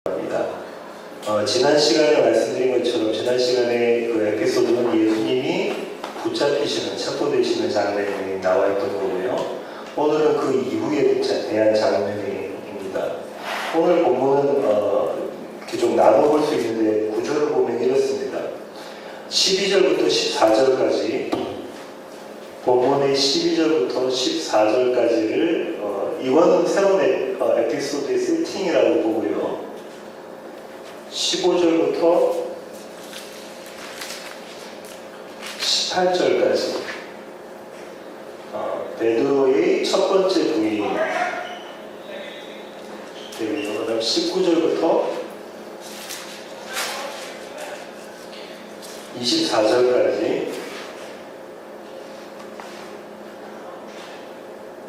합니다. 지난 시간에 말씀드린 것처럼 지난 시간에 그 에피소드는 예수님이 붙잡히시는, 첩보되시는 장면이 나와 있던 거고요. 오늘은 그 이후에 대한 장면입니다. 오늘 본문은 이렇게 좀 나눠볼 수 있는데 구조를 보면 이렇습니다. 12절부터 14절까지 본문의 12절부터 14절까지를 이거는 새로운 에피소드의 세팅이라고 보고요. 15절부터 18절까지 베드로의 첫 번째 부인, 그리고 그다음 19절부터 24절까지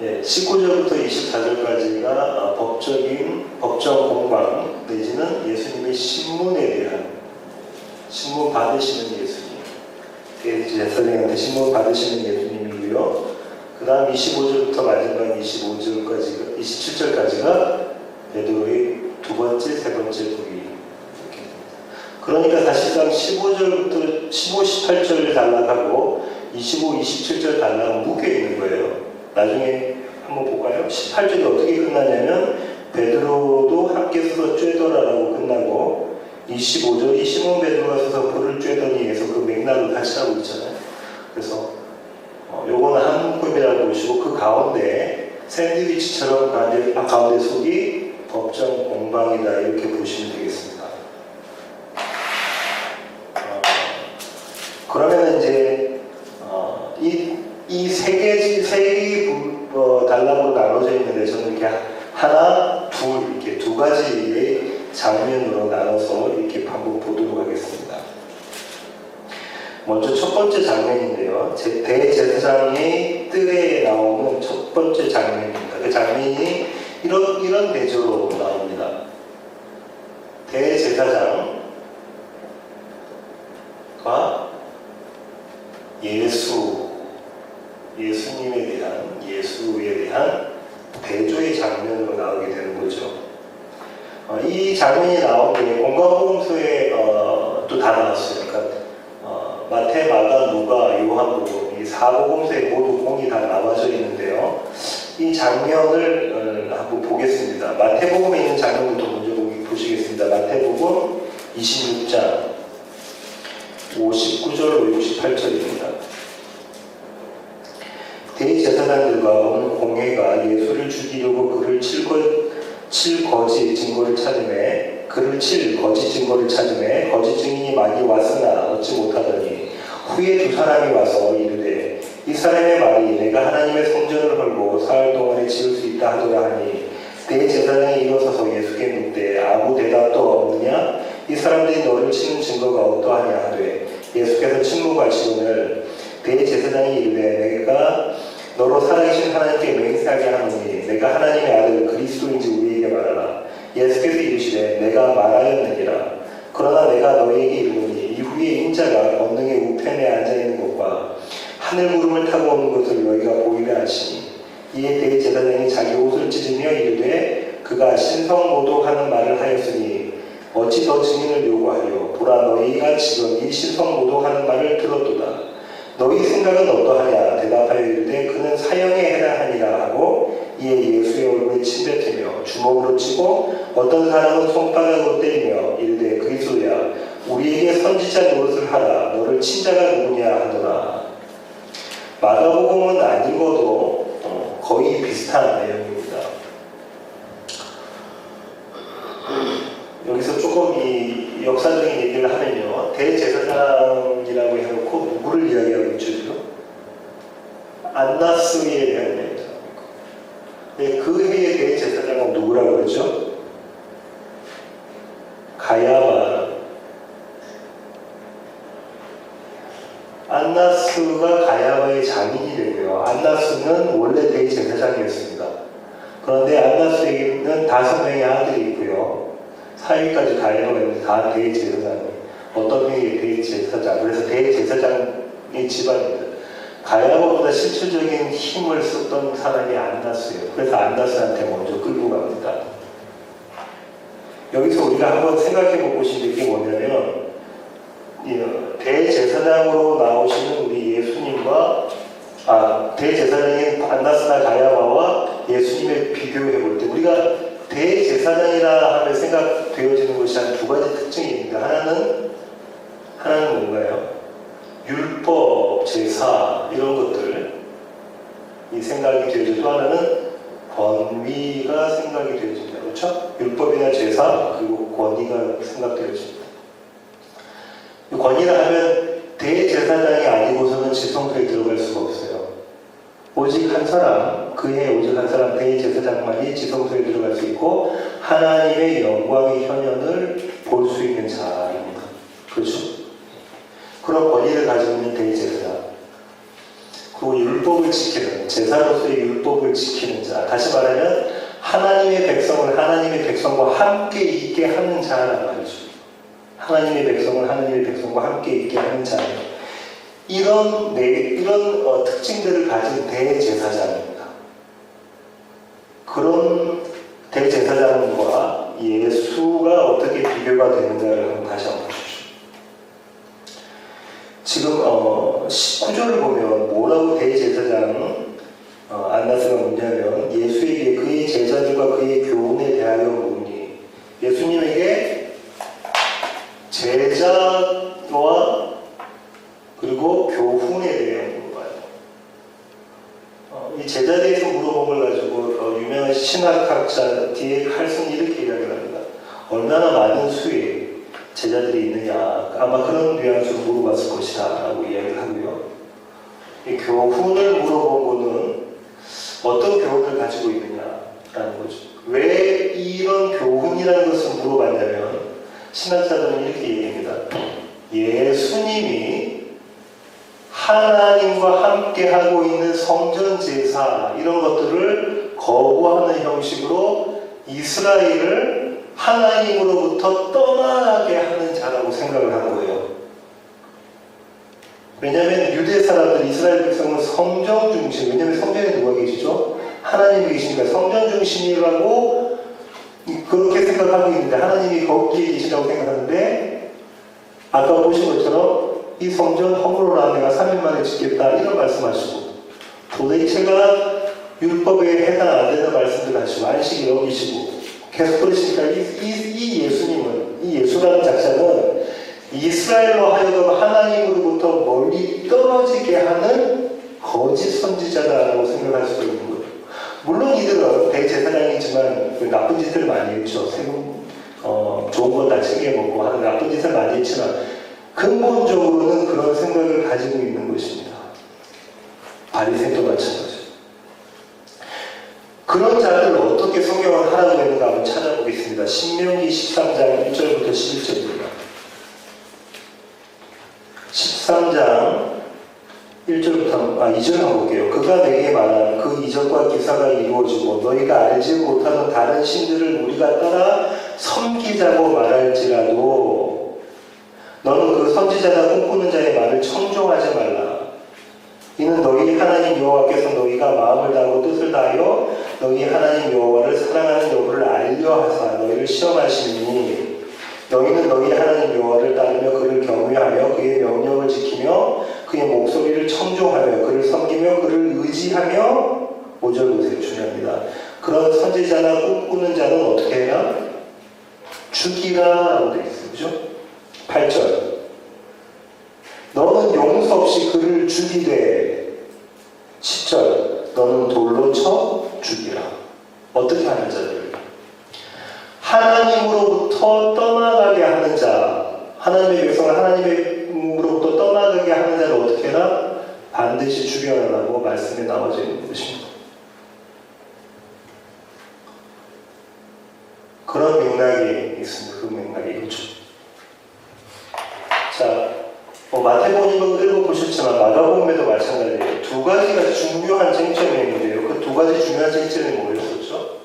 19절부터 24절까지가 법정 공방 내지는 예수님의 신문에 대한 신문 받으시는 예수님, 대제사장한테 신문 받으시는 예수님이고요. 그 다음 25절부터 마지막 27절까지가 베드로의 두 번째, 세 번째 부인. 그러니까 사실상 15절부터 15, 18절 단락하고 25, 27절 단락은 묶여 있는 거예요. 나중에 한번 볼까요? 18절이 어떻게 끝나냐면 베드로도 함께 서서 쬐더라라고 끝나고 25절이 시몬 베드로가 서서 불을 쬐더니에서 그 맥락을 같이 하고 있잖아요. 그래서 요거는 한 묶음이라고 보시고 그 가운데 샌드위치처럼 가운데 속이 법정 공방이다 이렇게 보시면 되겠습니다. 그러면 이제 이 세 개의 단락으로 나눠져 있는데 저는 이렇게 하나, 둘 이렇게 두 가지의 장면으로 나눠서 이렇게 한번 보도록 하겠습니다. 먼저 첫 번째 장면인데요. 대제사장의 뜰에 나오는 첫 번째 장면입니다. 그 장면이 이런 대조로 나옵니다. 대제사장과 예수에 대한 대조의 장면으로 나오게 되는 거죠. 이 장면이 나온 게 공관복음서에 또 다 나왔어요. 그러니까 마태, 마가, 누가, 요한복음 이 4복음서에 모두 공이 다 나와져 있는데요. 이 장면을 한번 보겠습니다. 마태복음에 있는 장면부터 먼저 보시겠습니다. 마태복음 26장 59절 68절입니다. 대제사장들과 온 공회가 예수를 죽이려고 그를 칠 거짓 증거를 찾음에 거짓 증인이 많이 왔으나 얻지 못하더니 후에 두 사람이 와서 이르되 이 사람의 말이 내가 하나님의 성전을 헐고 사흘 동안에 지을 수 있다 하더라 하니 대제사장이 일어서서 예수께 묻되 아무 대답도 없느냐? 이 사람들이 너를 치는 증거가 어떠하냐 하되 예수께서 침묵하시거늘 대제사장이 이르되 내가 너로 살아계신 하나님께 맹세하게 하노니 내가 하나님의 아들 그리스도인지 우리에게 말하라. 예수께서 이르시되 내가 말하였느니라. 그러나 내가 너희에게 이르노니 이후에 인자가 권능의 우편에 앉아있는 것과 하늘 구름을 타고 오는 것을 너희가 보이려 하시니 이에 대제사장이 자기 옷을 찢으며 이르되 그가 신성모독하는 말을 하였으니 어찌 더 증인을 요구하려. 보라 너희가 지금 이 신성모독하는 말을 들었도다. 너희 생각은 어떠하냐? 대답하여 이르되 그는 사형에 해당하니라 하고 이에 예수의 얼굴에 침뱉으며 주먹으로 치고 어떤 사람은 손바닥으로 때리며 이르되 그리스도야 우리에게 선지자 노릇을 하라. 너를 친 자가 누구냐 하더라. 마가복음은 안 읽어도 거의 비슷한 내용입니다. 여기서 조금 이 역사적인 얘기를 하면요. 대제사장이라고 해놓고 누구를 이야기하고 있죠, 지금? 안나스에 대한 이야기입니다. 네, 그 해의 대제사장은 누구라고 그러죠? 가야바. 안나스가 가야바의 장인이 되고요. 안나스는 원래 대제사장이었습니다. 그런데 안나스에게는 5명의 아들이 있고요. 4위까지 가야바가 있는데 다 대제사장이에요. 어떤 회의 대제사장, 그래서 대제사장의 집안입니다. 가야바보다 실질적인 힘을 썼던 사람이 안나스예요. 그래서 안나스한테 먼저 끌고 갑니다. 여기서 우리가 한번 생각해 보고 싶은 게 뭐냐면 대제사장으로 나오시는 우리 예수님과 대제사장인 안나스나 가야바와 예수님을 비교해 볼 때 우리가 대제사장이라 하면 생각되어지는 것이 한 두 가지 특징이 있습니다. 하나는 뭔가요? 율법, 제사 이런 것들 이 생각이 되어지고 또 하나는 권위가 생각이 되어집니다. 그렇죠? 율법이나 제사 그리고 권위가 생각되어집니다. 권위라 하면 대제사장이 아니고서는 지성소에 들어갈 수가 없어요. 오직 한 사람, 그의 오직 한 사람 대제사장만이 지성소에 들어갈 수 있고 하나님의 영광의 현현을 볼 수 있는 자입니다. 그렇죠? 그런 권위를 가지고 있는 대제사장. 그리고 율법을 지키는, 제사로서의 율법을 지키는 자. 다시 말하면 하나님의 백성과 함께 있게 하는 자란 말이죠. 하나님의 백성을 하나님의 백성과 함께 있게 하는 자. 이런 특징들을 가진 대제사장입니다. 그런 대제사장과 예수가 어떻게 비교가 되는가를 한번 다시 한번 보십시오. 지금 19절을 보면 뭐라고 대제사장 안나스가 묻냐면 예수에게 그의 제자들과 그의 교훈에 대하여 묻니 예수님에게 제자와 그리고 교훈에 대해 물어봐요. 이 제자에 대해서 물어본 걸 가지고 유명한 신학학자 D.A. 칼슨이 이렇게 이야기를 합니다. 얼마나 많은 수의 제자들이 있느냐 아마 그런 뉘앙스로 물어봤을 것이다 라고 이야기를 하고요. 이 교훈을 물어본 거는 어떤 교훈을 가지고 있느냐라는 거죠. 왜 이런 교훈이라는 것을 물어봤냐면 신학자들은 이렇게 얘기합니다. 예수님이 하나님과 함께 하고 있는 성전 제사 이런 것들을 거부하는 형식으로 이스라엘을 하나님으로부터 떠나게 하는 자라고 생각을 하는 거예요. 왜냐하면 유대 사람들, 이스라엘 백성은 성전 중심, 왜냐하면 성전에 누가 계시죠? 하나님이 계시니까 성전 중심이라고 그렇게 생각하고 있는데 하나님이 거기에 계시다고 생각하는데 아까 보신 것처럼 이 성전 허물어라 내가 3일 만에 짓겠다 이런 말씀하시고 도대체가 율법에 해당 안 되는 말씀들 하시고 안식일 어기시고 계속 그러시니까 이 예수님은 이 예수라는 작자는 이스라엘로 하여금 하나님으로부터 멀리 떨어지게 하는 거짓 선지자다라고 생각할 수도 있는 거예요. 물론 이들은 대제사장이지만 나쁜 짓을 많이 했죠. 좋은 건 다 챙겨먹고 하는 나쁜 짓을 많이 했지만 근본적으로는 그런 생각을 가지고 있는 것입니다. 바리새인도 마찬가지. 그런 자들을 어떻게 성경을 하라고 했는가 한번 찾아보겠습니다. 신명기 13장 1절부터 11절입니다. 13장 1절부터 2절 한번 볼게요. 그가 내게 말한 그 이적과 기사가 이루어지고 너희가 알지 못하던 다른 신들을 우리가 따라 섬기자고 말할지라도 너는 그 선지자나 꿈꾸는 자의 말을 청종하지 말라. 이는 너희 하나님 여호와께서 너희가 마음을 다하고 뜻을 다하여 너희 하나님 여호와를 사랑하는 여부를 알려 하사 너희를 시험하시니 너희는 너희 하나님 여호와를 따르며 그를 경외하며 그의 명령을 지키며 그의 목소리를 청종하며 그를 섬기며 그를 의지하며 5절 보세요. 중요합니다. 그런 선지자나 꿈꾸는 자는 어떻게 해야? 죽이라라고 되어 있어요. 그죠? 8절 너는 용서 없이 그를 죽이되 10절 너는 돌로 쳐 죽이라. 어떻게 하는 자들? 하나님으로부터 떠나가게 하는 자, 하나님의 백성을 하나님으로부터 떠나가게 하는 자를 어떻게 해라? 반드시 죽여라라고 말씀에 나와져 있는 것입니다. 그런 맥락이 있습니다. 그 맥락이 그렇죠. 자, 마태복음 읽어보셨지만 마가복음에도 마찬가지예요. 두 가지가 중요한 쟁점이 있는데요. 그 두 가지 중요한 쟁점이 뭐였었죠?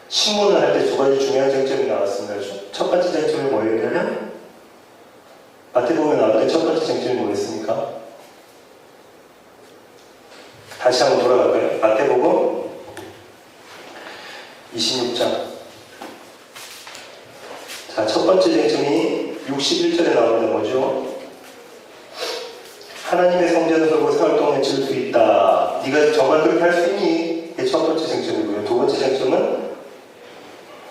신문을 할 때 두 가지 중요한 쟁점이 나왔습니다. 첫 번째 쟁점이 뭐였냐면 마태복음에 나올 때 첫 번째 쟁점이 뭐였습니까? 다시 한번 돌아갈까요? 마태복음 26장 자, 첫 번째 쟁점이 61절에 나오는 뭐죠? 하나님의 성전을 헐고 사흘 동안 지을 수 있다. 네가 정말 그렇게 할 수 있니? 이게 첫 번째 쟁점이고요. 두 번째 쟁점은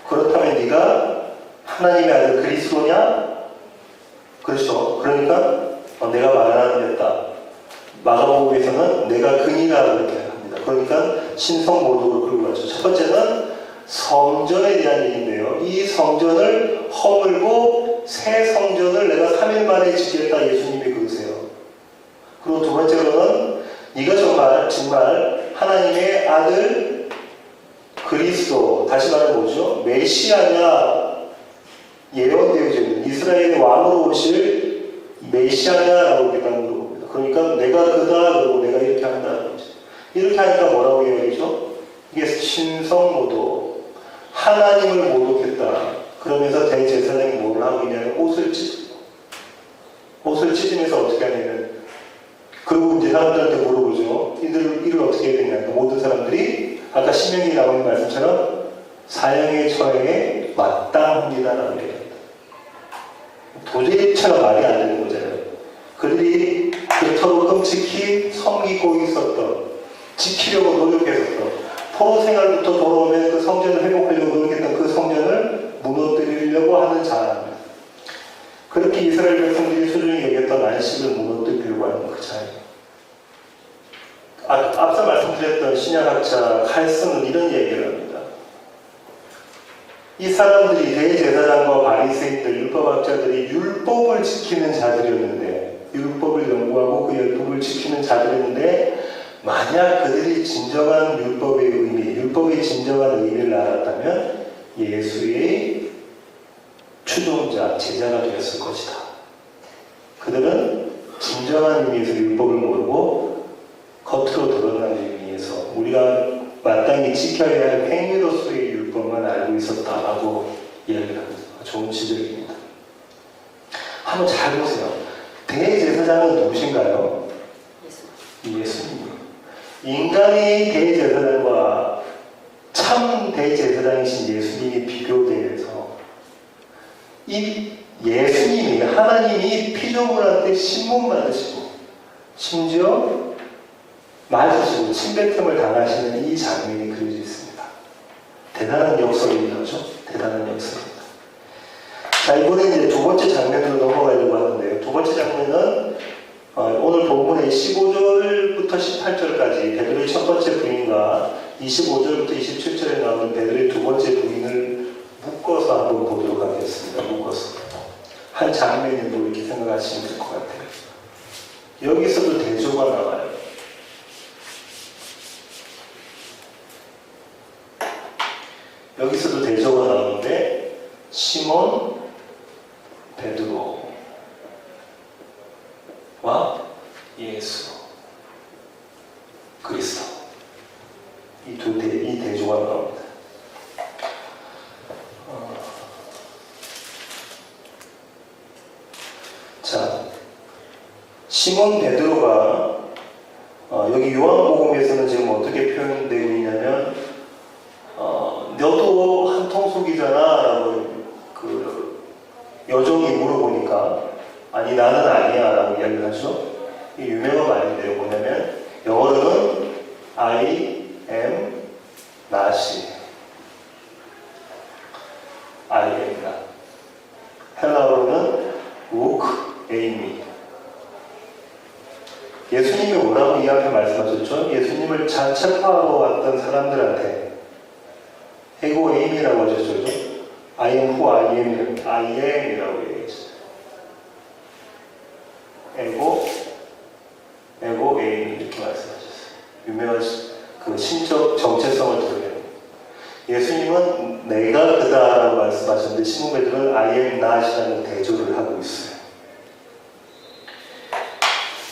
그렇다면 네가 하나님의 아들 그리스도냐? 그렇죠. 그러니까 내가 말하겠다. 마가복음에서는 내가 그니라 그렇게 합니다. 그러니까 신성 모독을 끌고 갔죠. 첫 번째는 성전에 대한 얘기인데요. 이 성전을 허물고 새 성전을 내가 3일 만에 짓겠다 예수님이 그러세요. 그리고 두 번째로는 네가 정말 하나님의 아들 그리스도, 다시 말하면 뭐죠? 메시아냐, 예언되어져 있는 이스라엘의 왕으로 오실 메시아냐라고 이렇게 물어봅니다. 그러니까 내가 그다, 그러고 내가 이렇게 한다는 거죠. 이렇게 하니까 뭐라고 이야기죠? 이게 신성모독, 하나님을 모독했다. 그러면서 대제사장이 뭘 하고 있냐면 옷을 찢으면서 어떻게 하냐면, 그리고 이제 사람들한테 물어보죠. 이를 어떻게 해야 되냐. 모든 사람들이 아까 신명기 나오는 말씀처럼 사형의 처형에 마땅합니다라고 얘기합니다. 도저히처럼 말이 안 되는 거잖아요. 그들이 그토록 끔찍히 섬기고 있었던, 지키려고 노력했었던, 포로 생활부터 돌아오면 그 성전을 회복하려고 노력했던 그 성전을 무너뜨리려고 하는 자입니다. 그렇게 이스라엘 백성들이 소중히 여겼던 안식을 무너뜨리려고 하는 그 자예요. 앞서 말씀드렸던 신약학자 칼슨은 이런 얘기를 합니다. 이 사람들이 대제사장과 바리새인들, 율법학자들이 율법을 지키는 자들이었는데, 율법을 연구하고 그 율법을 지키는 자들이었는데, 만약 그들이 진정한 율법의 의미, 율법의 진정한 의미를 알았다면 예수의 추종자, 제자가 되었을 것이다. 그들은 진정한 의미에서 율법을 모르고 겉으로 드러나는 의미에서 우리가 마땅히 지켜야 할 행위로서의 율법만 알고 있었다라고 이야기를 합니다. 좋은 지적입니다. 한번 잘 보세요. 대제사장은 누구신가요? 예수님이요. 인간의 대제사장과 참 대제사장이신 예수님이 비교되면서 이 예수님이, 하나님이 피조물한테 신문 받으시고 심지어 맞으시고 침뱉음을 당하시는 이 장면이 그려져 있습니다. 대단한 역설입니다. 대단한 역설입니다. 자, 이번에 이제 두 번째 장면으로 넘어가려고 하는데요. 두 번째 장면은 오늘 본문의 15절부터 18절까지 베드로의 첫 번째 부인과 25절부터 27절에 나오는 베드로의 두 번째 부인을 묶어서 한번 보도록 하겠습니다. 묶어서. 한 장면으로 이렇게 생각하시면 될 것 같아요. 여기서도 대조가 나와요. 여기서도 대조가 나오는데 시몬 베드로와 예수 그리스도, 이 대조가 나옵니다. 자, 시몬 베드로가 여기 요한복음에서는 지금 어떻게 표현되고 있냐면 너도 한통속이잖아 라고 그 여종이 물어보니까 아니 나는 아니야 라고 이야기를 하죠. 이 유명한 말인데요. 뭐냐면 영어로는 I am not이 I am not. 헬라어로는 uk eimi. 예수님이 뭐라고 이 앞에 말씀하셨죠? 예수님을 체포하러 왔던 사람들한테 에고 에임이라고 하셨죠. I am who I am, I am이라고 얘기했어요. 에고 에임 이렇게 말씀하셨어요. 유명한 그 신적 정체성을 드러내는. 예수님은 내가 그다라고 말씀하셨는데 시몬 베드로는 I am not이라는 대조를 하고 있어요.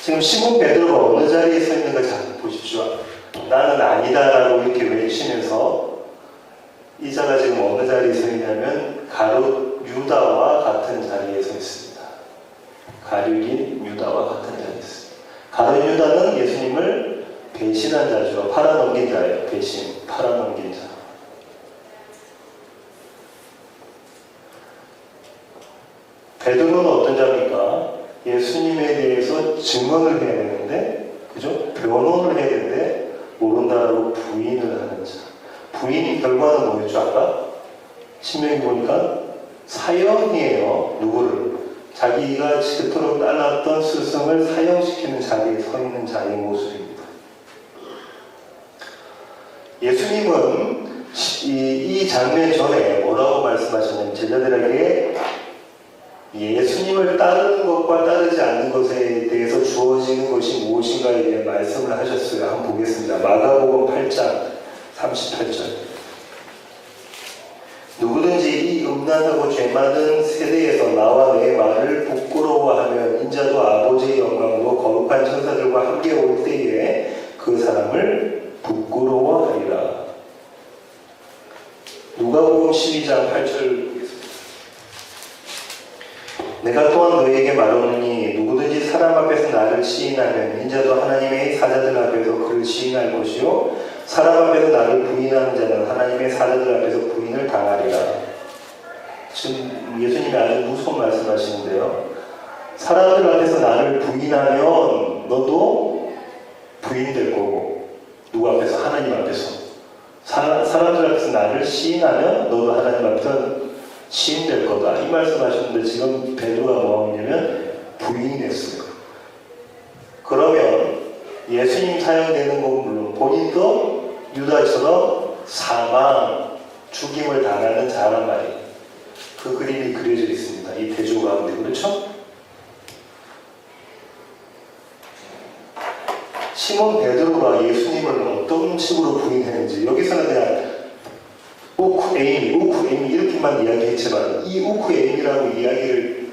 지금 시몬 베드로가 어느 자리에 서 있는 걸 잘 보십시오. 나는 아니다라고 이렇게 외치면서 이 자가 지금 어느 자리에 서 있냐면 가룟 유다와 같은 자리에 서 있습니다. 가룟인 유다와 같은 자리에 있습니다. 가룟 유다는 예수님을 배신한 자죠. 팔아넘긴 자예요. 배신, 팔아넘긴 자. 베드로는 어떤 자입니까? 예수님에 대해서 증언을 해야 되는데, 그죠? 변론을 해야 되는데 모른다라고 부인을 하는 자. 부인 결과는 뭐였죠? 아까 신명기 보니까 사형이에요. 누구를? 자기가 그토록 따랐던 스승을 사형시키는 자리에 서 있는 자의 모습입니다. 예수님은 이 장면 전에 뭐라고 말씀하셨냐면 제자들에게 예수님을 따르는 것과 따르지 않는 것에 대해서 주어지는 것이 무엇인가에 대해 말씀을 하셨어요. 한번 보겠습니다. 마가복음 8장 38절. 누구든지 이 음란하고 죄 많은 세대에서 나와 내 말을 부끄러워하면 인자도 아버지의 영광으로 거룩한 천사들과 함께 올 때에 그 사람을 부끄러워하리라. 누가복음 12장 8절 보겠습니다. 내가 또한 너희에게 말하노니 누구든지 사람 앞에서 나를 시인하면 인자도 하나님의 사자들 앞에서 그를 시인할 것이요 사람 앞에서 나를 부인하는 자는 하나님의 사자들 앞에서 부인을 당하리라. 지금 예수님이 아주 무서운 말씀하시는데요. 사람들 앞에서 나를 부인하면 너도 부인될 거고, 누구 앞에서? 하나님 앞에서. 사람들 앞에서 나를 시인하면 너도 하나님 앞에서 시인될 거다. 이 말씀하셨는데 지금 베드로가 뭐 하냐면 부인했어요. 그러면 예수님 사용되는 건 물론 본인도 유다처럼 사망, 죽임을 당하는 자란 말이에요. 그 그림이 그려져 있습니다. 이 대조 가운데. 그렇죠? 시몬 베드로가 예수님을 어떤 식으로 부인했는지 여기서는 그냥 우쿠 에이미 이렇게만 이야기했지만 이 우쿠 에이미라고 이야기를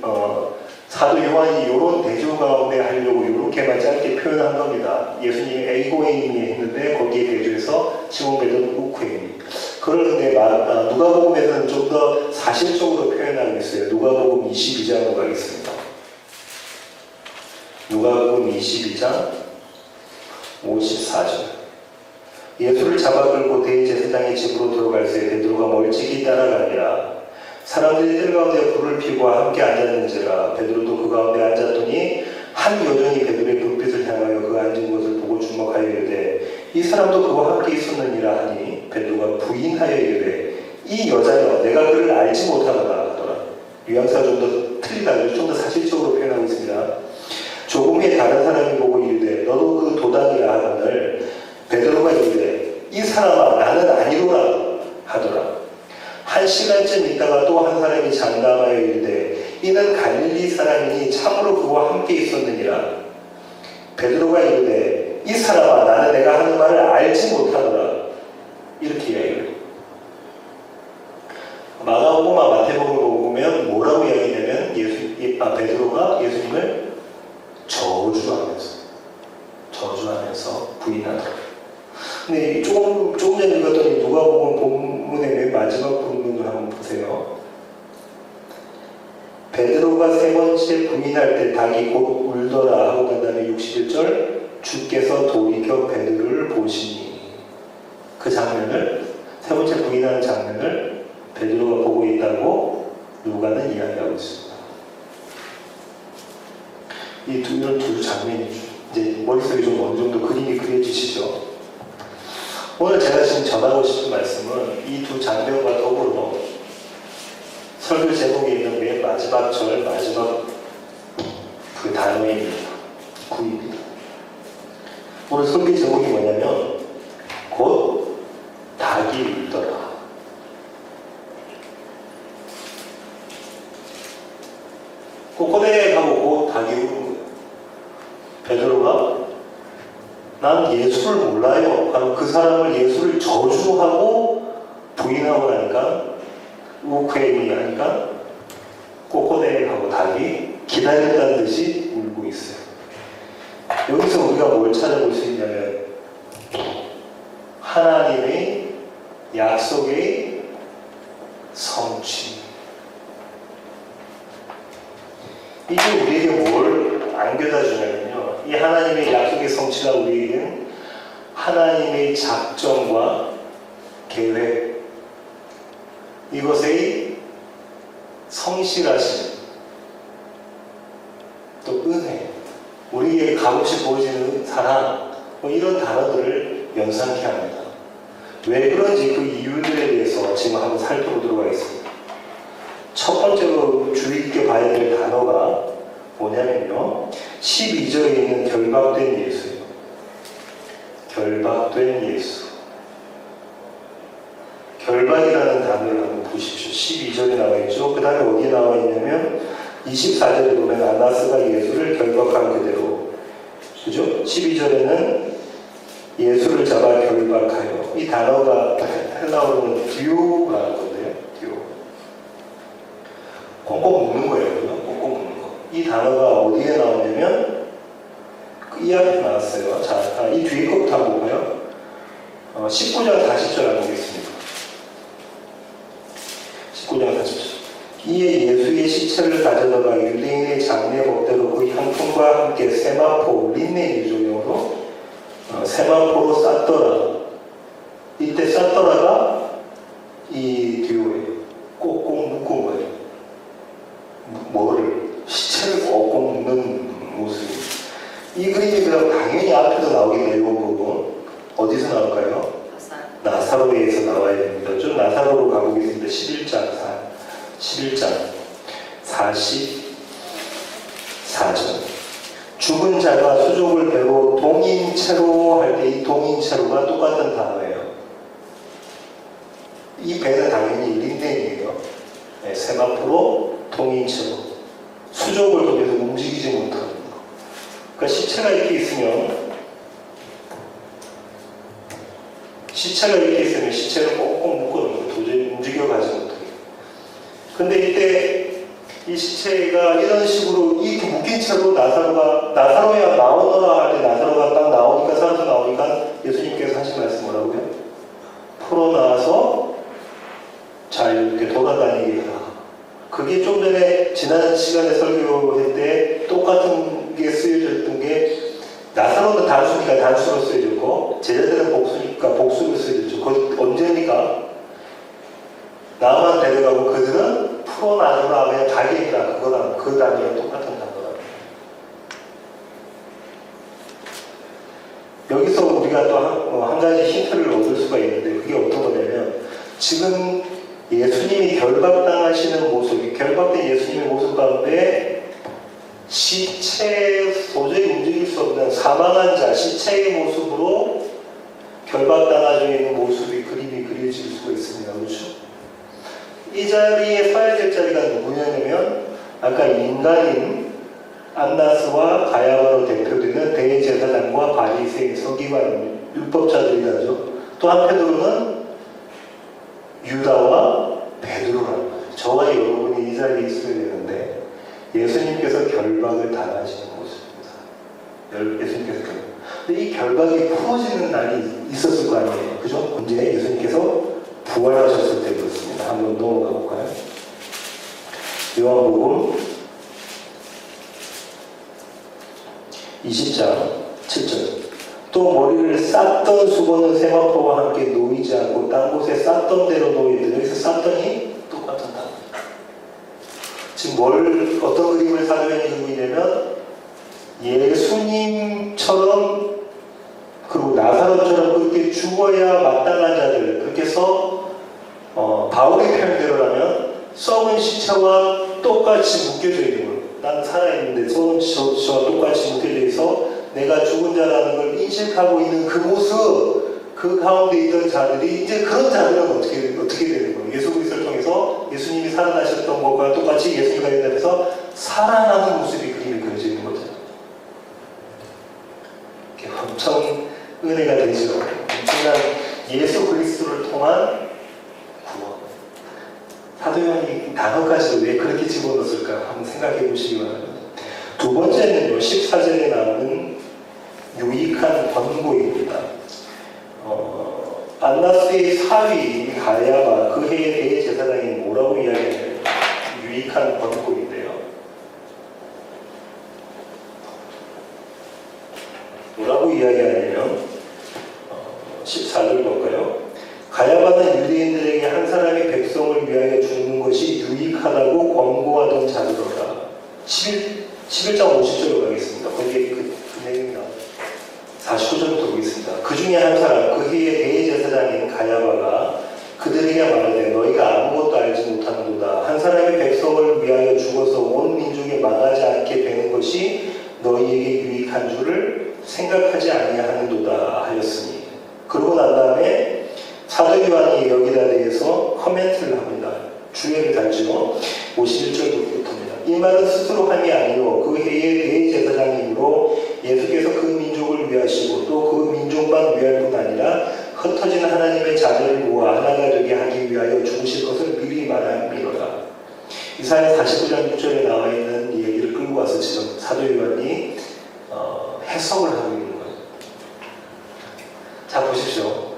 사도 요한이 이런 대조 가운데 하려고 이렇게만 짧게 표현한 겁니다. 예수님이 에이고 에이미 했는데 거기에 대조해서 시몬 베드로는 우쿠 에이미. 그런데 누가복음에서는 좀 더 사실적으로 표현하고 있어요. 누가복음 22장으로 가겠습니다. 누가복음 22장 54절. 예수를 잡아 끌고 대제사장의 집으로 들어갈새 베드로가 멀찍이 따라가니라. 사람들이 뜰 가운데 불을 피고 함께 앉았는지라. 베드로도 그 가운데 앉았더니 한 여종이 베드로의 불빛을 향하여 그 앉은 것을 보고 주목하여 이르되 이 사람도 그와 함께 있었느니라 하니 베드로가 부인하여 이르되 이 여자여 내가 그를 알지 못하노라 하더라. 뉘앙스가 좀 더 틀리다. 좀 더 사실적으로 표현하고 있습니다. 조금 후에 다른 사람이 보고 이르되 너도 그 도당이라 하거늘 베드로가 이르되 이 사람아 나는 아니로라 하더라. 한 시간쯤 있다가 또 한 사람이 장담하여 이르되 이는 갈릴리 사람이니 참으로 그와 함께 있었느니라. 베드로가 이르되 이 사람아 나는 내가 하는 말을 알지 못하노라. 이렇게 이야기해요. 마가복음과 마태복음을 보면 뭐라고 이야기냐면 베드로가 예수님을 저주하면서 부인하더라. 근데 조금 전에 읽었더니 누가복음 본문의 맨 마지막 부분을 한번 보세요. 베드로가 세 번째 부인할 때 닭이 곧 울더라 하고 난 다음에 61절 주께서 돌이켜 베드로를 보시니 그 장면을 세 번째 부인하는 장면을 베드로가 보고 있다고 누가는 이야기하고 있습니다. 이런 두 장면이죠. 이제 머릿속에 좀 어느 정도 그림이 그려지시죠? 오늘 제가 지금 전하고 싶은 말씀은 이 두 장면과 더불어 설교 제목에 있는 맨 마지막 절, 마지막 그 단어입니다. 구입니다. 오늘 설교 제목이 뭐냐면 곧 닭이 울더라. 꼬꼬댁하고 곧 닭이 우는 거예요. 베드로가 난 예수를 몰라요. 바로 그 사람을 예수를 저주하고 부인하고 나니까 우크에미 하니까 꼬꼬댁하고 닭이 기다렸다는 듯이 울고 있어요. 여기서 우리가 뭘 찾아볼 수 있냐면 하나님의 약속의 성취. 이게 우리에게 뭘 안겨다 주냐면요. 이 하나님의 약속의 성취가 우리에게는 하나님의 작정과 계획, 이것의 성실하심, 값없이 보여지는 사랑, 뭐 이런 단어들을 연상케 합니다. 왜 그런지 그 이유들에 대해서 지금 한번 살펴보도록 하겠습니다. 첫 번째로 주의 깊게 봐야 될 단어가 뭐냐면요, 12절에 있는 결박된 예수예요. 결박된 예수. 결박이라는 단어를 한번 보십시오. 12절에 나와 있죠. 그 다음에 어디에 나와 있냐면 24절에 보면 안나스가 예수를 결박한 그대로, 그죠? 12절에는 예수를 잡아 결박하여, 이 단어가 헬라어로는 듀오라는 건데요. 듀오. 꽁꽁 묶는 거예요. 꽁꽁 묶는 거. 이 단어가 어디에 나오냐면 이 앞에 나왔어요. 자, 이 뒤에 것부터 한번 보고요. 19장 40절 한번 보겠습니다. 19장 40절. 이에 예수의 시체를 가져다가 유대인의 장례 법대로 그 향품과 함께 세마포, 린넨이죠, 영어로. 세마포로 쌌더라. 이때 쌌더라가 이 듀오예요. 꼭꼭 묶은 거예요. 뭐를? 시체를 꼭꼭 묶는 모습. 이 그림이 그럼 당연히 앞에도 나오게 되는 거고, 어디서 나올까요? 나사로에서 나와야 됩니다. 좀 나사로로 가보겠습니다. 11장 44절. 죽은 자가 수족을 베고 동인체로 할 때 이 동인체로가 똑같은 단어예요. 이 배는 당연히 린넨이에요. 네, 세마포로 동인체로. 수족을 통해서 움직이지 못하는 거. 그러니까 시체가 이렇게 있으면 시체를 꼭꼭 묶어놓는 거예요. 도저히 움직여가지 못하게. 근데 이때 이 시체가 이런 식으로 이렇게 묶인 채로 나사로야 나오너라 할 때 나사로가 딱 나오니까, 살아서 나오니까 예수님께서 하신 말씀 뭐라고요? 풀어나와서 잘 이렇게 돌아다니게 해라. 그게 좀 전에 지난 시간에 설교할 때 똑같은 게 쓰여졌던 게, 나사로는 단수니까 단수로 쓰여졌고 제자들은 복수니까 복수로 쓰여졌죠. 그 언제니까? 나만 데려가고 그들은 풀어나누라 하면 가게니까 그거랑 그 단위랑 똑같은 단어다. 여기서 우리가 또 한 가지 힌트를 얻을 수가 있는데, 그게 어떤 거냐면, 지금 예수님이 결박당하시는 모습, 결박된 예수님의 모습 가운데 시체, 도저히 움직일 수 없는 사망한 자, 시체의 모습으로 결박당하고 있는 모습이 그림이 그려질 수가 있습니다. 그렇죠? 이 자리에 서야 될 자리가 누구냐면, 아까 인간인 안나스와 가야바로 대표되는 대제사장과 바리새인, 서기관, 율법자들이라죠. 또 한편으로는 유다와 베드로라는 거예요. 저와 여러분이 이 자리에 있어야 되는데, 예수님께서 결박을 당하시는 모습입니다. 예수님께서 결박. 근데 이 결박이 풀어지는 날이 있었을 거 아니에요. 그죠? 언제? 예수님께서 부활하셨을 때 그렇습니다. 한번 넘어가 볼까요? 요한복음 20장 7절. 또 머리를 쌌던 수건은 세마포와 함께 놓이지 않고 딴 곳에 쌌던 대로 놓이더니, 여기서 쌌더니 똑같은 단어. 지금 어떤 그림을 사용하는 그림이냐면, 예수님처럼 그리고 나사로처럼 그렇게 죽어야 마땅한 자들, 그렇게 해서 바울의 표현대로라면 썩은 시체와 똑같이 묶여져 있는 거예요. 나는 살아있는데 썩은 시체와 똑같이 묶여져 있어 내가 죽은 자라는 걸 인식하고 있는 그 모습, 그 가운데 있던 자들이, 이제 그런 자들은 어떻게 되는 거예요? 예수 그리스도를 통해서 예수님이 살아나셨던 것과 똑같이 예수님과 연합해서 살아나는 모습이 그림에 그려져 있는 거죠. 엄청 은혜가 되죠. 엄청난 예수 그리스도를 통한 구원. 사도 요한이 단어까지도 왜 그렇게 집어넣었을까 한번 생각해 보시기 바랍니다. 두 번째는요, 14절에 나오는 유익한 권고입니다. 안나스의 사위 가야바, 그 해의 대제사장이 뭐라고 이야기하냐면, 유익한 권고인데요. 뭐라고 이야기하냐면, 14절 볼까요? 가야바는 유대인들에게 한 사람이 백성을 위하여 죽는 것이 유익하다고 권고하던 자들로다. 11장 50절로 가겠습니다. 거기에 그 중에 한 사람, 그 해의 대제사장인 가야바가 그들에게 말하되 너희가 아무것도 알지 못하는도다. 한 사람의 백성을 위하여 죽어서 온 민족이 망하지 않게 되는 것이 너희에게 유익한 줄을 생각하지 아니하는도다 하였으니. 그러고 난 다음에 사도 요한이 여기다 대해서 코멘트를 합니다. 주의를 달죠. 51절부터입니다. 이 말은 스스로 함이 아니요 그 해의 대제사장이므로 예수께서 그 민족을 위하시고 또 그 민족만 위할 뿐 아니라 흩어진 하나님의 자녀를 모아 하나가 되게 하기 위하여 죽으실 것을 미리 말함이로다. 이사야 49장 6절에 나와 있는 이 얘기를 끌고 와서 지금 사도 요한이 해석을 하고 있는 거예요. 자, 보십시오.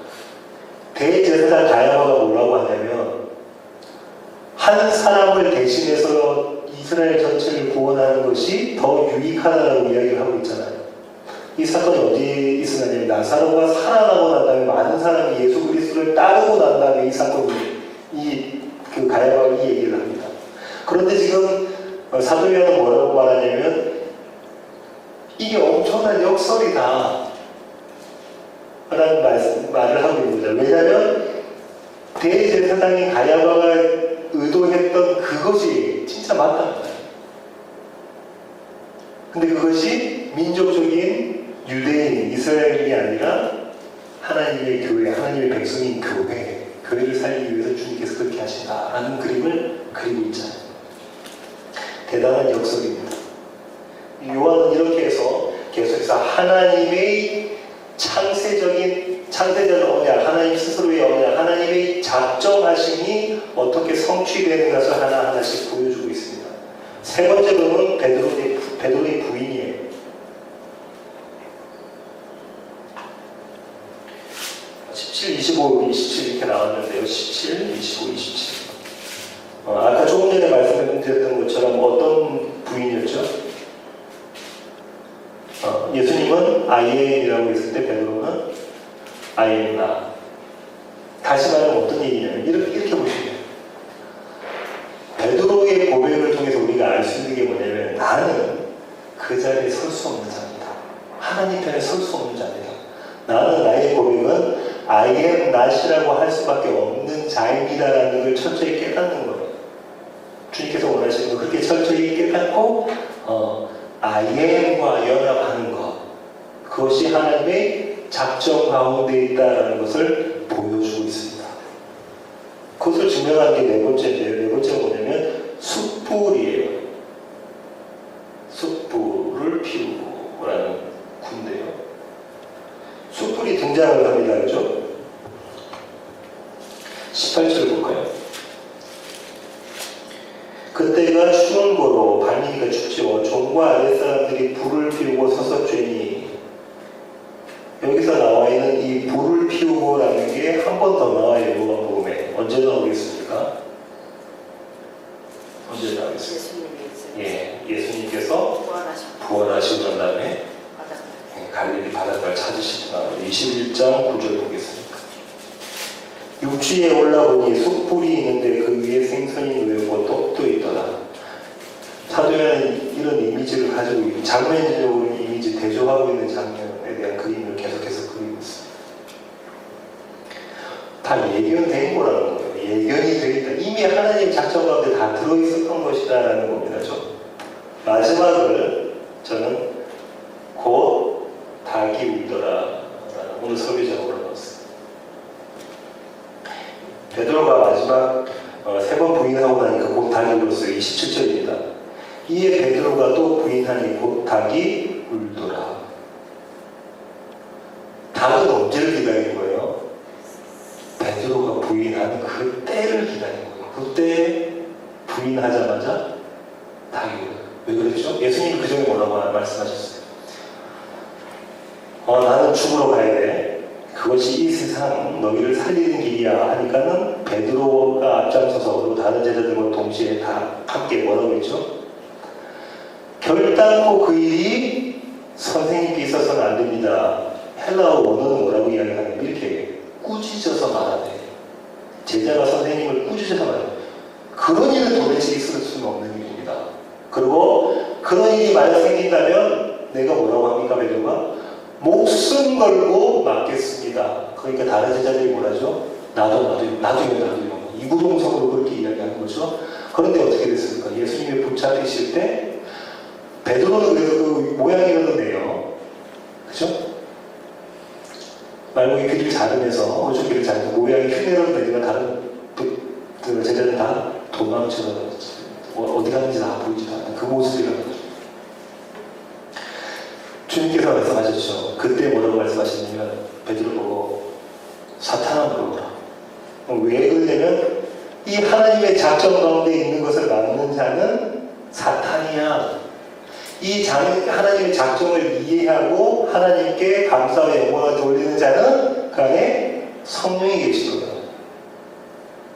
대제사장 가야바가 뭐라고 하냐면 한 사람을 대신해서 이스라엘 전체를 구원하는 것이 더 유익하다라고 이야기를 하고 있잖아요. 이 사건이 어디에 있었냐면 나사로가 살아나고 난 다음에 많은 사람이 예수 그리스도를 따르고 난 다음에 이 사건이 그 가야바가 이 얘기를 합니다. 그런데 지금 사도 요한은 뭐라고 말하냐면 이게 엄청난 역설이다 라는 말을 하고 있는 거죠. 왜냐하면 대제사장인 가야바가 의도했던 그것이 진짜 맞다는 거예요. 근데 그것이 민족적인 유대인, 이스라엘이 아니라 하나님의 교회, 하나님의 백성인 교회를 살리기 위해서 주님께서 그렇게 하신다라는 그림을 그리고 있잖아요. 대단한 역설입니다. 요한은 이렇게 해서 계속해서 하나님의 창세적인 언약, 하나님 스스로의 언약, 하나님의 작정하심이 어떻게 성취되는 것을 하나하나씩 보여주고 있습니다. 세 번째로는 베드로의 부인이에요. 17, 25, 27 이렇게 나왔는데요. 17, 25, 27. 아까 조금 전에 말씀드렸던 것처럼 어떤 부인이었죠? 예수님은 아이엔이라고 했을 때 베드로는 아이엔나. 다시 말하면 어떤 얘기냐면 이렇게 보시면 베드로의 고백을 통해서 우리가 알 수 있는 게 뭐냐면 나는 그 자리에 설 수 없는 자입니다. 하나님 편에 설 수 없는 자입니다. 나는 나의 고백은 I am not이라고 할 수밖에 없는 자입니다라는 걸 철저히 깨닫는 거예요. 주님께서 원하시는 거 그렇게 철저히 깨닫고 I am과 연합하는 것, 그것이 하나님의 작정 가운데 있다는 것을 보여주고 있습니다. 그것을 증명하는 게 네 번째인데요. 네 번째가 뭐냐면 숯불이에요. 숯불을 피우고 라는 군대요. 숯불이 등장을 합니다. 그죠? 18절 볼까요? 그때가 추운 고로 밤이니까 춥지요. 종과 아랫사람들이 불을 피우고 서서 죄니. 여기서 나와 있는 이 불을 피우고라는 게 한 번 더 나와요. 요한복음에. 언제 나오겠습니까? 언제 나오겠습니까? 예수님께서 부활하시고 난 다음에 갈릴리 바닷가를 찾으시구나. 21장 9절 보겠습니다. 육지에 올라보니 숯불이 있는데 그 위에 생선이 놓이고 떡도 있더라. 사도요한은 이런 이미지를 가지고 있고 장면적으로 이미지 대조하고 있는 장면에 대한 그림을 계속해서 그리고 있습니다. 다 예견된 거라는 거예요. 예견이 되겠다. 이미 하나님 작정 가운데 다 들어있었던 것이다라는 겁니다. 마지막을 저는 곧 닭이 울더라 오늘 설교 제목으로 넣었습니다. 베드로가 마지막 3번 부인하고 나니까 곧 닭이 울었어요. 27절입니다. 이에 베드로가 또 부인하니 곧 닭이 울더라. 닭은 언제를 기다린 거예요? 베드로가 부인하는 그 때를 기다린 거예요. 그때 부인하자마자 닭이 울어요. 왜 그랬죠? 예수님이 그 전에 뭐라고 말씀하셨어요? 나는 죽으러 가야 돼. 그것이 이 세상 너희를 살리는 길이야 하니까는 베드로가 앞장서서 그리고 다른 제자들과 동시에 다 함께 뭐라고 했죠? 결단코 그 일이 선생님께 있어서는 안 됩니다. 헬라어 원어는 뭐라고 이야기하냐면 이렇게 꾸짖어서 말하네. 제자가 선생님을 꾸짖어서 말하네. 그런 일은 도대체 있을 수는 없는 일입니다. 그리고 그런 일이 만약 생긴다면 내가 뭐라고 합니까? 베드로가 목숨 걸고 맡겠습니다. 그러니까 다른 제자들이 뭐라죠? 나도요. 이구동성으로 그렇게 이야기하는 거죠. 그런데 어떻게 됐습니까? 예수님이 붙잡히실 때 베드로는 그래서 그 모양이었는데요. 그죠? 말고기 귀를 자르면서 오른쪽 귀를 자르면서 모양이 흉내로는 다른 그 제자들은 다 도망쳐서 어디 가는지 다 보이지도 않는 그 모습이라는 거죠. 주님께서 말씀하셨죠. 그때 뭐라고 말씀하셨냐면 베드로 보고 사탄아 물어보라. 왜 그러냐면 이 하나님의 작정 가운데 있는 것을 막는 자는 사탄이야. 이 하나님의 작정을 이해하고 하나님께 감사와 영광을 돌리는 자는 그 안에 성령이 계시거든.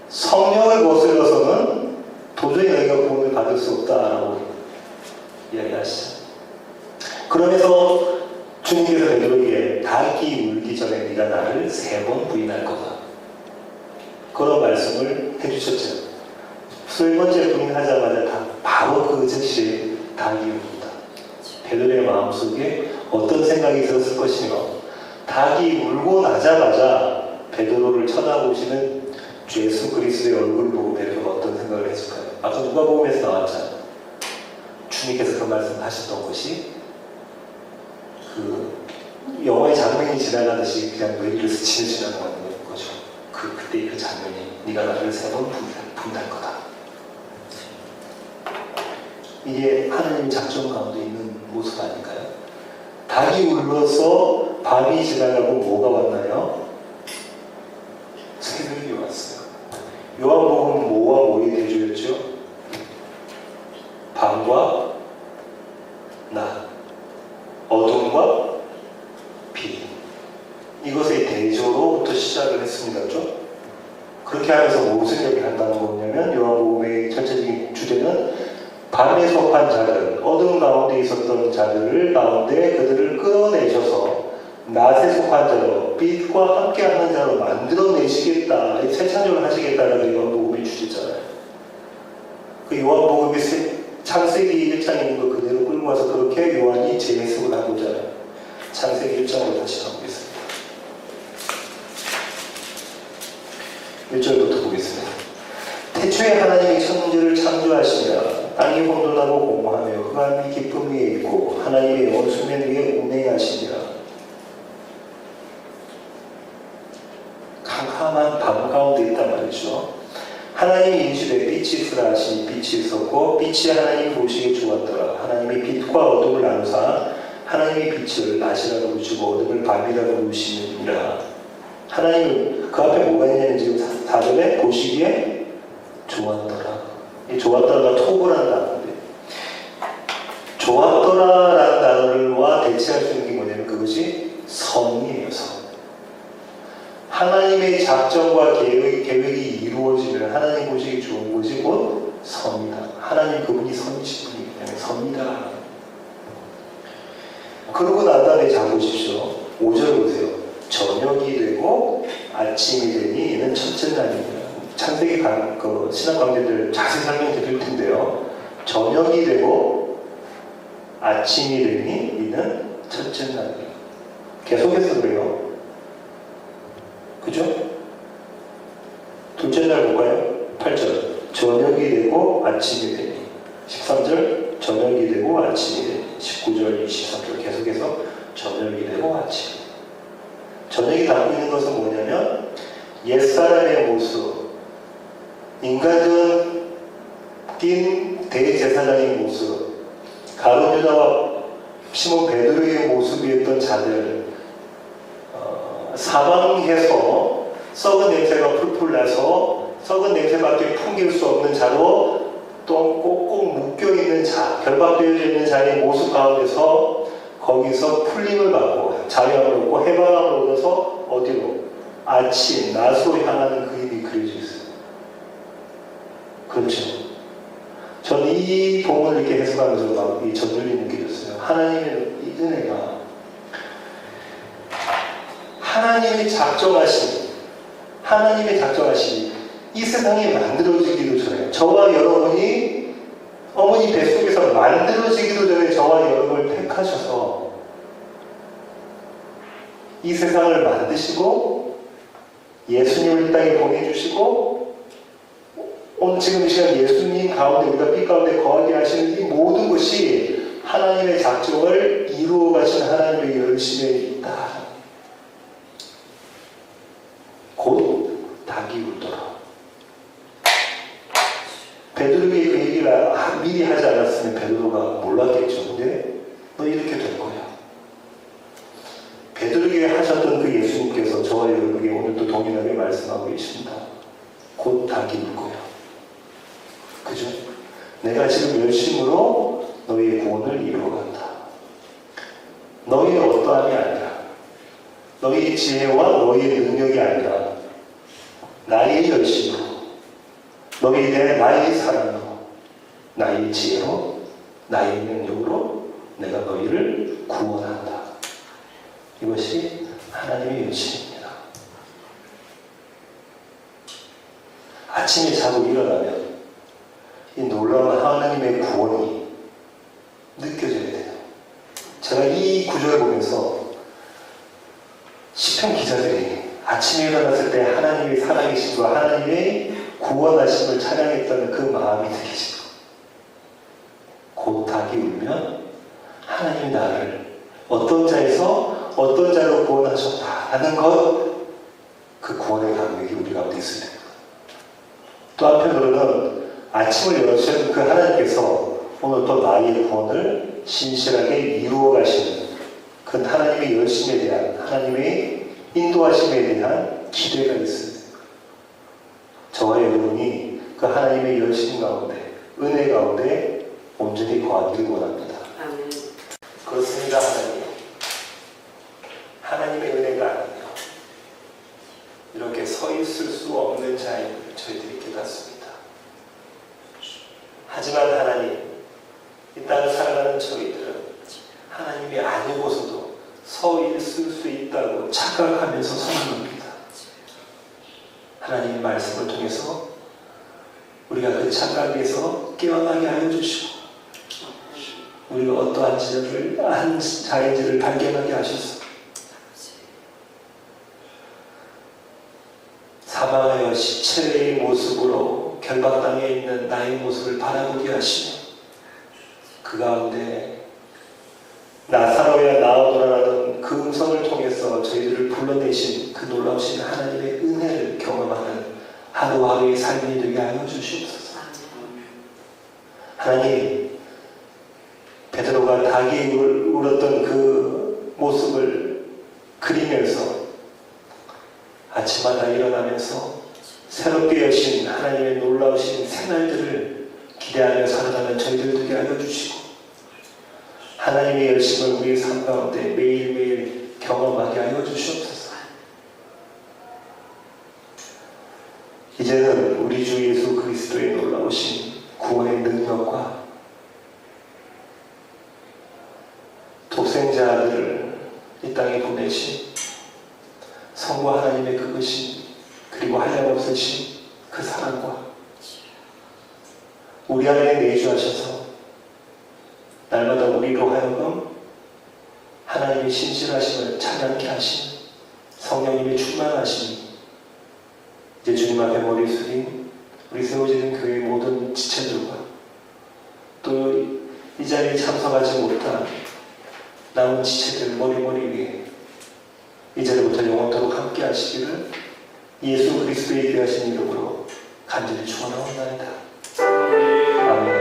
성령을 거슬러서는 도저히 너희가 구원을 받을 수 없다라고 이야기하시죠. 그러면서 주님께서 베드로에게 닭이 울기 전에 네가 나를 3번 부인할 거다. 그런 말씀을 해주셨죠. 세 번째 부인하자마자 바로 그 즉시 닭이 웁니다. 베드로의 마음속에 어떤 생각이 들었을 것이며 닭이 울고 나자마자 베드로를 쳐다보시는 주 예수 그리스도의 얼굴을 보고 베드로가 어떤 생각을 했을까요? 아까 누가복음에서 나왔잖아요. 주님께서 그 말씀을 하셨던 것이 그 영화의 장면이 지나가듯이 그냥 뇌리를 스치듯 지나가는 거죠. 그때 그 장면이 네가 나를 3번 분할 거다. 이게 하나님 작정 가운데 있는 모습 아닐까요? 닭이 울러서 밤이 지나가고 뭐가 왔나요? 새벽이 왔어요. 요한복음은 뭐와 뭐의 대조였죠? 밤과 낮, 어둠과 빛. 이것의 대조로부터 시작을 했습니다. 그렇죠? 그렇게 하면서 무슨 얘기를 한다는 거냐면 요한복음의 전체적인 주제는 밤에 속한 자들, 어둠 가운데 있었던 자들을 가운데 그들을 끌어내셔서 낮에 속한 자로 빛과 함께하는 자로 만들어내시겠다, 새 창조를 하시겠다라는 요한복음의 주제잖아요. 그 요한복음의 창세기 1장에 있는 거 그대로 끌고 와서 그렇게 요한이 재해석을 하고자 해요. 창세기 1장으로 다시 가보겠습니다. 1절부터 보겠습니다. 태초에 하나님이 천지를 창조하시며 땅이 혼돈하고 공허하며 흑암이 깊음 위에 있고 하나님의 영은 수면 위에 운행하시니라. 캄캄한 밤 가운데 있단 말이죠. 하나님이 이르시되 빛이 있으라 하시니 빛이 있었고 빛이 하나님 보시기에 좋았더라. 하나님이 빛과 어둠을 나누사 하나님이 빛을 낮이라고 부르시고 어둠을 밤이라고 부르시니라. 하나님은 그 앞에 뭐가 있냐면 지금 4절에 보시기에 좋았더라. 이 좋았더라가 토부라는 단어인데 좋았더라라는 단어와 대체할 수 있는 게 뭐냐면 그것이 선이에요. 선. 하나님의 작정과 계획이 이루어지면 하나님 보시기 좋은 것이 곧 선이다. 하나님 그분이 선이신 분이기 때문에 선이다. 그러고 난 다음에 잘 보십시오. 5절 보세요. 저녁이 되고 아침이 되니 이는 첫째 날입니다. 창세기 그 신학 관계들 자세히 설명드릴 텐데요. 저녁이 되고 아침이 되니 이는 첫째 날입니다. 계속해서 그래요. 그죠? 둘째 날 볼까요? 8절. 저녁이 되고 아침이 되니. 13절. 저녁이 되고 아침이 되니. 19절, 23절 계속해서 저녁이 되고 아침. 저녁이 담고 있는 것은 뭐냐면 옛사람의 모습, 인간적인 대제사장의 모습, 가룟 유다와 시몬 베드로의 모습이었던 자들, 사방에서 썩은 냄새가 풀풀 나서 썩은 냄새밖에 풍길 수 없는 자로 또 꼭꼭 묶여있는 자, 결박되어져 있는 자의 모습 가운데서 거기서 풀림을 받고 자유함을 얻고 해방함을 얻어서 어디로? 아침, 낮으로 향하는 그림이 그려져 있어요. 그렇죠. 저는 이 본문을 이렇게 해석하면서 막 이 전율이 느껴졌어요. 하나님의 이 은혜가 하나님이 작정하신 이 세상이 만들어지기도 전에 저와 여러분이 어머니 뱃속에서 만들어지기도 전에 저와 여러분을 택하셔서 이 세상을 만드시고 예수님을 이 땅에 보내주시고 오늘 지금 이 시간 예수님 가운데 우리가 빛 가운데 거하게 하시는 이 모든 것이 하나님의 작정을 이루어 가시는 하나님의 열심에 있다. 곧 닭이 울더라. 베드로에게 그 얘기를 미리 하지 않았으면 베드로가 몰랐겠죠. 근데 너 이렇게 될 거야. 베드로에게 하셨던 그 예수님께서 저와 여러분에게 오늘도 동일하게 말씀하고 계십니다. 곧 닭이 울 거야. 그죠? 내가 지금 열심으로 너희의 구원을 이루어간다. 너희의 어떠함이 아니라 너희의 지혜와 너희의 능력이 아니라 나의 열심으로 너희에 대한 나의 사랑으로 나의 지혜로 나의 능력으로 내가 너희를 구원한다. 이것이 하나님의 열심입니다. 아침에 자고 일어나면 이 놀라운 하나님의 구원이 느껴져야 돼요. 제가 이 구절을 보면서 시편 기자들이 아침에 일어났을 때 하나님의 살아계심과 하나님의 구원하심을 찬양했던 그 마음이 느껴지고 곧 닭이 울면 하나님이 나를 어떤 자에서 어떤 자로 구원하셨다라는 것, 그 구원의 감격이 우리 가운데 있어야 됩니다. 또 한편으로는 아침을 여시는 그 하나님께서 오늘 또 나의 구원을 신실하게 이루어 가시는 그 하나님의 열심에 대한 하나님의 인도하심에 대한 기대가 있습니다. 저와 여러분이 그 하나님의 열심 가운데 은혜 가운데 온전히 거하기를 원합니다. 아멘. 그렇습니다. 하나님의 은혜가 아니면 이렇게 서 있을 수 없는 자임을 저희들이 깨닫습니다. 하지만 하나님, 이 땅을 살아가는 저희들은 하나님이 아니고서도 서 있을 수 있다고 착각하면서 선언합니다. 하나님의 말씀을 통해서 우리가 그 착각에서 깨어나게 하여 주시고 우리가 어떠한 자인지를 발견하게 하셔서 사망하여 시체의 모습으로 결박당해 있는 나의 모습을 바라보게 하시며 그 가운데 나사로야 나오너라는 그 음성을 통해서 저희들을 불러내신 그 놀라우신 하나님의 은혜를 경험하는 하루하루의 삶이 되게 하여 주시옵소서. 하나님, 베드로가 닭이 울었던 그 모습을 그리면서 아침마다 일어나면서 새롭게 여신 하나님의 놀라우신 새날들을 기대하며 살아가는 저희들 되게 하여 주시고 하나님의 열심을 우리의 삶 가운데 매일매일 경험하게 하여 주시옵소서. 이제는 우리 주 예수 그리스도의 놀라우신 구원의 능력과 독생자 아들을 이 땅에 보내신 성부 하나님의 그것이 그리고 한량없으신 그 사랑과 우리 안에 내주하셔서 날마다 우리로 하여금 하나님의 신실하심을 찬양케 하신 성령님의 충만하심이 이제 주님 앞에 머리 숙인 우리 세워지는 교회의 모든 지체들과 또 이 자리에 참석하지 못한 남은 지체들 머리 위에 이제부터 영원토록 함께 하시기를 예수 그리스도의 귀하신 이름으로 간절히 축원하옵나이다. 아멘.